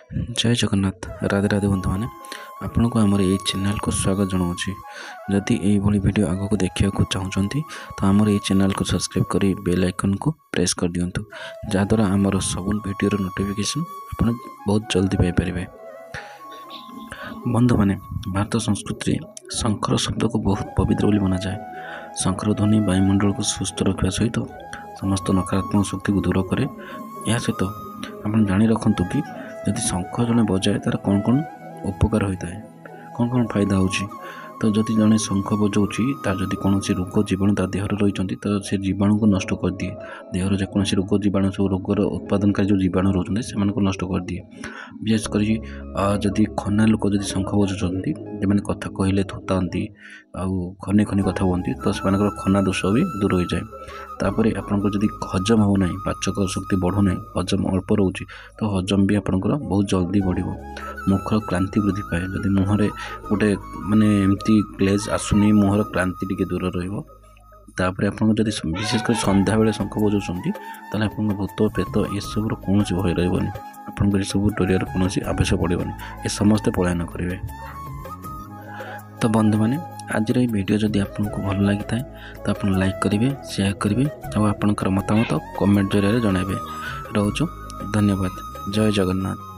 जय जगन्नाथ राधे राधे बंधु मैंने आपण को आमर ये चैनल को स्वागत जनाऊँगी। जदि यही वीडियो आग को देखा चाहते तो आमर ये चैनल को सब्सक्राइब कर बेल आइकन को प्रेस कर दिंतु जहाद्वारा आमर सब वीडियो नोटिफिकेशन आप बहुत जल्दी पाइपर। बंधु मैंने भारत संस्कृति शंकर शब्द को बहुत पवित्र बोली माना जाए। शंकर ध्वनि वायुमंडल को सुस्थ रखा सहित समस्त नकारात्मक शक्ति को दूर करे। यह सहित आप जाणी रखु कि जदि शंख जड़े बजाए तार कौन कौन उपकार होता है, कौन कौन फायदा होची। तो जदि जड़े शंख बजाऊँगी तार जदि कौन रोग जीवाणु ता देह रही तो से जीवाणु को नष्ट कर दिए। देहर जेकोसी रोग जीवाणु सब रोगर उत्पादनकारी जो जीवाणु रोचे से नष्ट कर दिए। विशेषकर जदि खना लोक जदि शंख बजाउंट जो कथा कहले थुताती खने खने कथा कहती तो से खना दोष भी दूर हो जाए। तापर आपंकर जदि हजम हो ना, पाचक शक्ति बढ़ू ना, हजम अल्प रोचे तो हजम भी आपंकर बहुत जल्दी बढ़। मुखर क्लांति वृद्धि पाए। जदि मुहरे गोटे माने एमती ग्लेज आसुनी मुहर क्लांति टी दूर रहा। जदि विशेषकर संध्या बेले शंख बजाउंट ताले आप भूत प्रेत ये सब कौन भय रही। आप सब डरिया कौन आवश्यक पड़ोनी, ये समस्ते पलायन करेंगे। तो बंधु मैंने आज वीडियो जदि आपको भल लगी था तो आप लाइक करेंगे, शेयर करेंगे और आपंकर मतामत कमेंट जरिए जनइबे। रोचु धन्यवाद। जय जगन्नाथ।